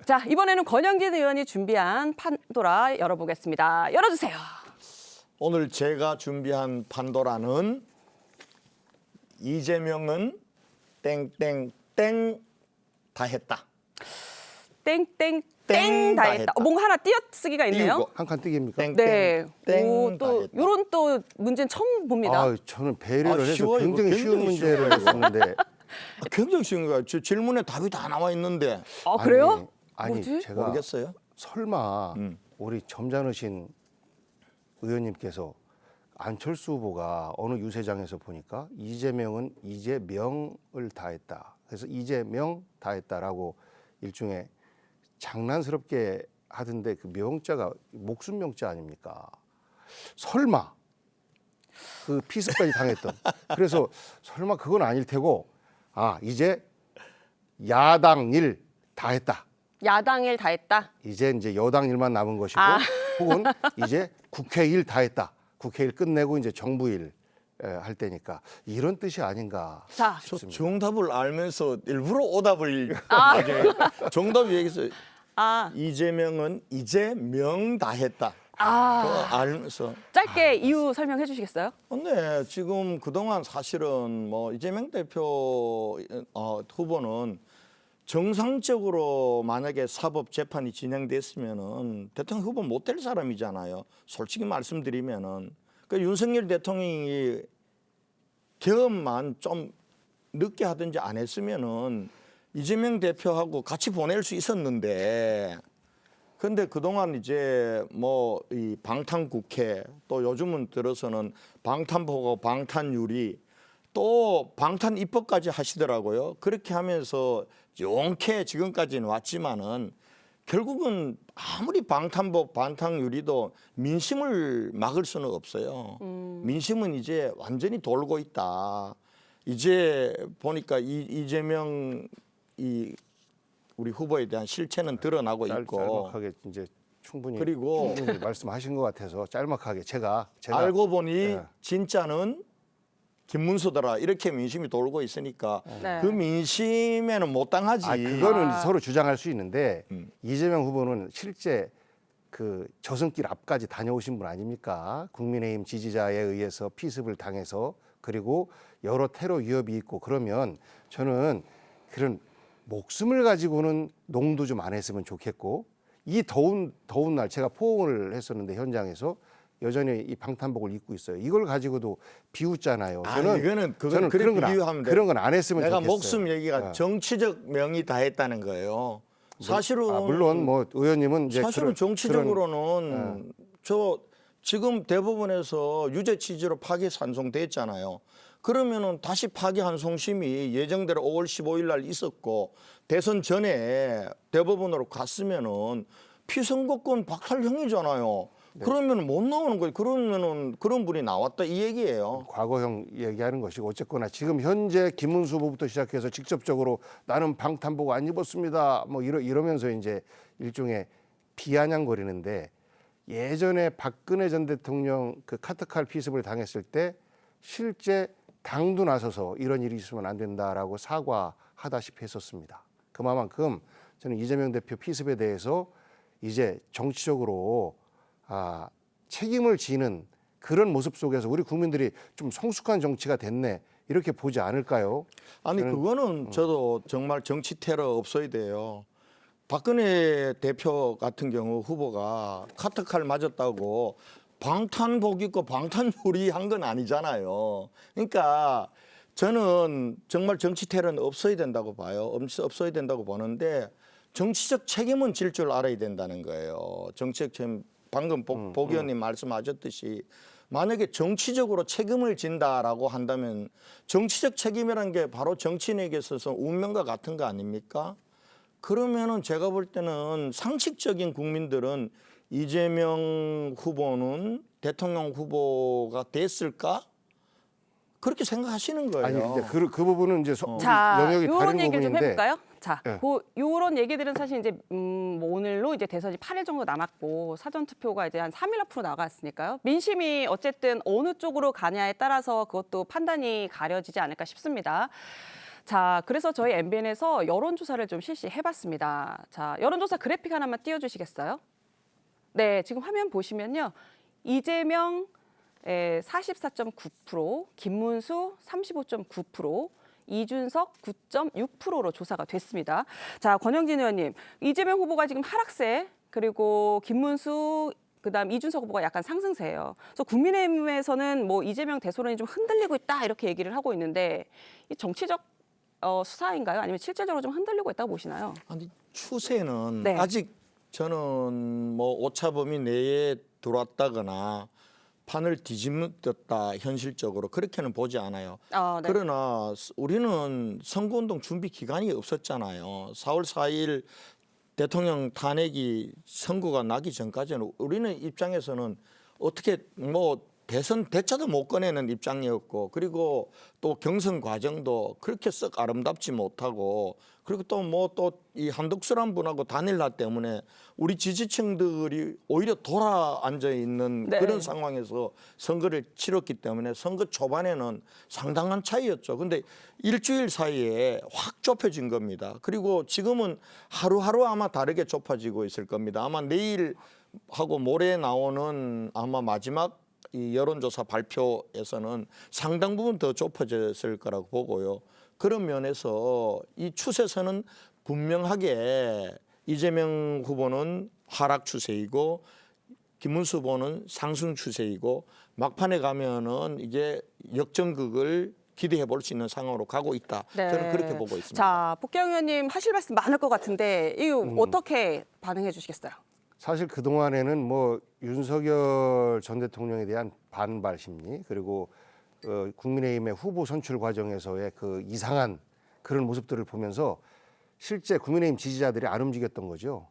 자, 이번에는 권영진 의원이 준비한 판도라 열어보겠습니다. 열어주세요. 오늘 제가 준비한 판도라는 이재명은 땡땡땡 다 했다. 땡땡땡 땡 다 다 했다. 했다. 뭔가 하나 띄어쓰기가 있네요. 띄우고. 한 칸 띄기입니까? 땡, 네. 땡 오, 다 또 했다. 이런 또 문제는 처음 봅니다. 아, 저는 배려를 해서 쉬워요. 굉장히 이거 쉬운 굉장히 문제를 쉬워요. 했었는데 굉장히 쉬운 거야. 저 질문에 답이 다 나와 있는데 아, 그래요? 아니 뭐지? 제가 모르겠어요. 설마 우리 점잖으신 의원님께서 안철수 후보가 어느 유세장에서 보니까 이재명은 이재명을 다했다. 그래서 이재명 다했다라고 일종의 장난스럽게 하던데 그 명자가 목숨 명자 아닙니까? 설마 그 피습까지 당했던. 그래서 설마 그건 아닐 테고 아 이제 야당 일 다 했다. 야당 일 다 했다. 이제 여당 일만 남은 것이고 아. 혹은 이제 국회 일 다 했다. 국회 일 끝내고 이제 정부 일 할 때니까 이런 뜻이 아닌가 자, 저 싶습니다. 정답을 알면서 일부러 오답을 아. 나중에 정답이 얘기했어요. 아, 이재명은 이재명 다 했다. 아. 그거 알면서 짧게 이유 설명해 주시겠어요? 근데 지금 그동안 사실은 뭐 이재명 대표 후보는 정상적으로 만약에 사법 재판이 진행됐으면은 대통령 후보 못 될 사람이잖아요. 솔직히 말씀드리면은 그 윤석열 대통령이 경험만 좀 늦게 하든지 안 했으면은 이재명 대표하고 같이 보낼 수 있었는데 근데 그동안 이제 뭐 이 방탄국회 또 요즘은 들어서는 방탄보고 방탄유리 또 방탄 입법까지 하시더라고요. 그렇게 하면서 용케 지금까지는 왔지만은 결국은 아무리 방탄복 방탄유리도 민심을 막을 수는 없어요. 민심은 이제 완전히 돌고 있다. 이제 보니까 이재명 우리 후보에 대한 실체는 드러나고 있고 짤막하게 이제 충분히 그리고 말씀하신 것 같아서 짤막하게 제가 알고 보니 네. 진짜는 김문수더라 이렇게 민심이 돌고 있으니까 네. 그 민심에는 못 당하지. 그거는 아. 서로 주장할 수 있는데 이재명 후보는 실제 그 저승길 앞까지 다녀오신 분 아닙니까? 국민의힘 지지자에 의해서 피습을 당해서 그리고 여러 테러 위협이 있고 그러면 저는 그런 목숨을 가지고는 농도 좀 안 했으면 좋겠고 이 더운 날 제가 포옹을 했었는데 현장에서 여전히 이 방탄복을 입고 있어요. 이걸 가지고도 비웃잖아요. 이거는 그건 그래 그런 건 비유하면 돼. 그런 건 안 했으면 내가 좋겠어요. 목숨 얘기가 네. 정치적 명이 다 했다는 거예요. 사실은 물론 뭐 의원님은 이제 사실은 정치적으로는 네. 저 지금 대법원에서 유죄 취지로 파기 산송됐잖아요. 그러면은 다시 파기 환송심이 예정대로 5월 15일 날 있었고 대선 전에 대법원으로 갔으면은 피선거권 박탈형이잖아요. 그러면 못 나오는 거예요. 그러면은 그런 분이 나왔다 이 얘기예요. 과거형 얘기하는 것이고 어쨌거나 지금 현재 김문수 후보부터 시작해서 직접적으로 나는 방탄복 안 입었습니다. 뭐 이러면서 이제 일종의 비아냥거리는데 예전에 박근혜 전 대통령 그 카트칼 피습을 당했을 때 실제 당도 나서서 이런 일이 있으면 안 된다라고 사과하다시피 했었습니다. 그만큼 저는 이재명 대표 피습에 대해서 이제 정치적으로 책임을 지는 그런 모습 속에서 우리 국민들이 좀 성숙한 정치가 됐네 이렇게 보지 않을까요? 아니 그거는 저도 정말 정치 테러 없어야 돼요. 박근혜 대표 같은 경우 후보가 카트칼 맞았다고 방탄복 입고 방탄유리 한 건 아니잖아요. 그러니까 저는 정말 정치 테러는 없어야 된다고 봐요. 없어야 된다고 보는데 정치적 책임은 질 줄 알아야 된다는 거예요. 정치적 책임 방금 복 의원님 말씀하셨듯이 만약에 정치적으로 책임을 진다라고 한다면 정치적 책임이라는 게 바로 정치인에게 있어서 운명과 같은 거 아닙니까? 그러면은 제가 볼 때는 상식적인 국민들은 이재명 후보는 대통령 후보가 됐을까? 그렇게 생각하시는 거예요. 아니 근데 그 부분은 이제 자, 영역이 요런 다른 얘기를 좀 부분인데 해볼까요? 자, 네. 요런 얘기들은 사실 이제 뭐 오늘로 이제 대선이 8일 정도 남았고 사전 투표가 이제 한 3일 앞으로 나갔으니까요. 민심이 어쨌든 어느 쪽으로 가냐에 따라서 그것도 판단이 가려지지 않을까 싶습니다. 자, 그래서 저희 MBN에서 여론조사를 좀 실시해봤습니다. 자, 여론조사 그래픽 하나만 띄워주시겠어요? 네, 지금 화면 보시면요. 이재명 44.9%, 김문수 35.9%, 이준석 9.6%로 조사가 됐습니다. 자, 권영진 의원님, 이재명 후보가 지금 하락세, 그리고 김문수, 그다음 이준석 후보가 약간 상승세예요. 그래서 국민의힘에서는 뭐 이재명 대선론이 좀 흔들리고 있다 이렇게 얘기를 하고 있는데 이 정치적 수사인가요? 아니면 실질적으로 좀 흔들리고 있다고 보시나요? 아니 추세는 네. 아직 저는 뭐 오차범위 내에 들어왔다거나 판을 뒤집었다 현실적으로 그렇게는 보지 않아요. 네. 그러나 우리는 선거운동 준비 기간이 없었잖아요. 4월 4일 대통령 탄핵이 선거가 나기 전까지는 우리는 입장에서는 어떻게 뭐 대선 대차도 못 꺼내는 입장이었고 그리고 또 경선 과정도 그렇게 썩 아름답지 못하고 그리고 또 뭐 또 이 한덕수란 분하고 단일화 때문에 우리 지지층들이 오히려 돌아 앉아 있는 네. 그런 상황에서 선거를 치렀기 때문에 선거 초반에는 상당한 차이였죠. 근데 일주일 사이에 확 좁혀진 겁니다. 그리고 지금은 하루하루 아마 다르게 좁아지고 있을 겁니다. 아마 내일하고 모레 나오는 아마 마지막 이 여론조사 발표에서는 상당 부분 더 좁아졌을 거라고 보고요. 그런 면에서 이 추세선은 분명하게 이재명 후보는 하락 추세이고 김문수 후보는 상승 추세이고 막판에 가면은 이제 역전극을 기대해 볼 수 있는 상황으로 가고 있다. 네. 저는 그렇게 보고 있습니다. 자, 복경 의원님 하실 말씀 많을 것 같은데 이거 어떻게 반응해 주시겠어요? 사실 그동안에는 뭐 윤석열 전 대통령에 대한 반발 심리 그리고 국민의힘의 후보 선출 과정에서의 그 이상한 그런 모습들을 보면서 실제 국민의힘 지지자들이 안 움직였던 거죠.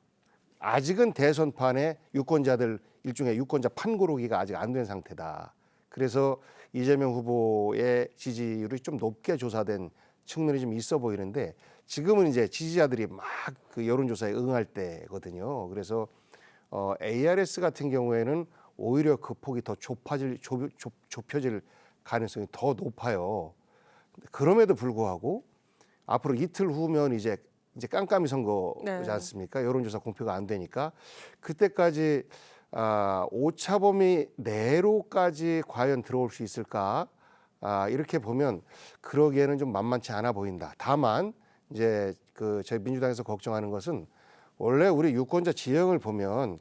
아직은 대선판에 유권자들 일종의 유권자 판고르기가 아직 안 된 상태다. 그래서 이재명 후보의 지지율이 좀 높게 조사된 측면이 좀 있어 보이는데 지금은 이제 지지자들이 막 그 여론조사에 응할 때거든요. 그래서 ARS 같은 경우에는 오히려 그 폭이 더 좁혀질 가능성이 더 높아요. 그럼에도 불구하고 앞으로 이틀 후면 이제 깜깜이 선거지 네. 않습니까? 여론조사 공표가 안 되니까 그때까지 오차범위 내로까지 과연 들어올 수 있을까? 이렇게 보면 그러기에는 좀 만만치 않아 보인다. 다만 이제 그 저희 민주당에서 걱정하는 것은 원래 우리 유권자 지형을 보면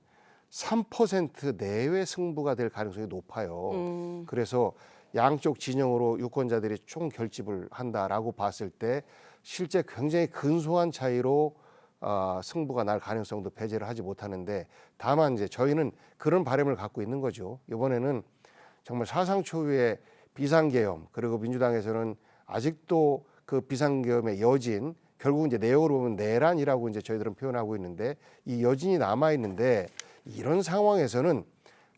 3% 내외 승부가 될 가능성이 높아요. 그래서 양쪽 진영으로 유권자들이 총 결집을 한다라고 봤을 때 실제 굉장히 근소한 차이로 승부가 날 가능성도 배제를 하지 못하는데 다만 이제 저희는 그런 바람을 갖고 있는 거죠. 이번에는 정말 사상 초유의 비상계엄 그리고 민주당에서는 아직도 그 비상계엄의 여진 결국 이제 내용으로 보면 내란이라고 이제 저희들은 표현하고 있는데 이 여진이 남아 있는데 이런 상황에서는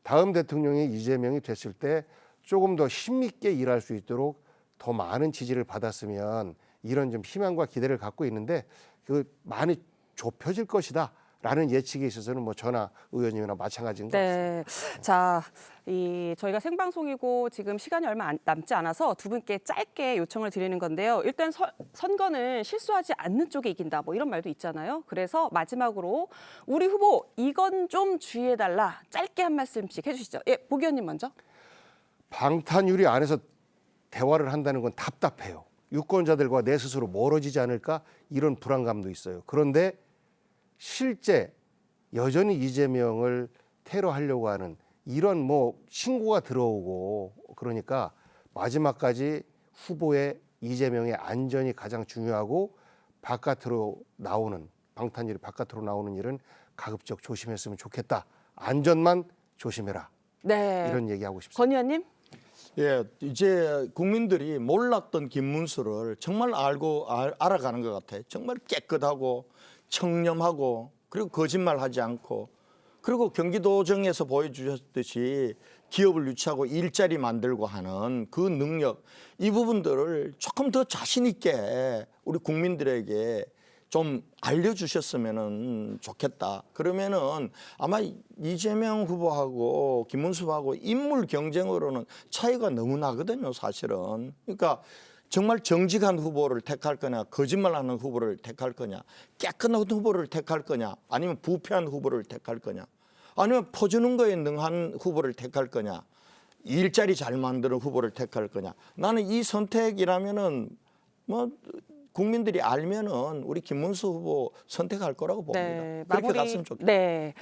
다음 대통령이 이재명이 됐을 때 조금 더 힘있게 일할 수 있도록 더 많은 지지를 받았으면 이런 좀 희망과 기대를 갖고 있는데 그 많이 좁혀질 것이다라는 예측에 있어서는 뭐 저나 의원님이나 마찬가지인 것 같습니다. 네. 자, 저희가 생방송이고 지금 시간이 얼마 남지 않아서 두 분께 짧게 요청을 드리는 건데요. 일단 선거는 실수하지 않는 쪽이 이긴다. 뭐 이런 말도 있잖아요. 그래서 마지막으로 우리 후보 이건 좀 주의해달라. 짧게 한 말씀씩 해주시죠. 예, 복 의원님 먼저. 방탄유리 안에서 대화를 한다는 건 답답해요. 유권자들과 내 스스로 멀어지지 않을까 이런 불안감도 있어요. 그런데 실제 여전히 이재명을 테러하려고 하는 이런 뭐 신고가 들어오고 그러니까 마지막까지 후보의 이재명의 안전이 가장 중요하고 바깥으로 나오는 방탄유리 바깥으로 나오는 일은 가급적 조심했으면 좋겠다. 안전만 조심해라. 네. 이런 얘기하고 싶습니다. 권 의원님. 예, 이제 국민들이 몰랐던 김문수를 정말 알아가는 것 같아요. 정말 깨끗하고 청렴하고 그리고 거짓말하지 않고 그리고 경기도정에서 보여주셨듯이 기업을 유치하고 일자리 만들고 하는 그 능력 이 부분들을 조금 더 자신 있게 우리 국민들에게 좀 알려주셨으면 좋겠다. 그러면은 아마 이재명 후보하고 김문수 후보하고 인물 경쟁으로는 차이가 너무 나거든요, 사실은. 그러니까 정말 정직한 후보를 택할 거냐, 거짓말하는 후보를 택할 거냐, 깨끗한 후보를 택할 거냐, 아니면 부패한 후보를 택할 거냐, 아니면 퍼주는 거에 능한 후보를 택할 거냐, 일자리 잘 만드는 후보를 택할 거냐. 나는 이 선택이라면은 뭐 국민들이 알면은 우리 김문수 후보 선택할 거라고 봅니다. 네, 그렇게 갔으면 좋겠다. 네.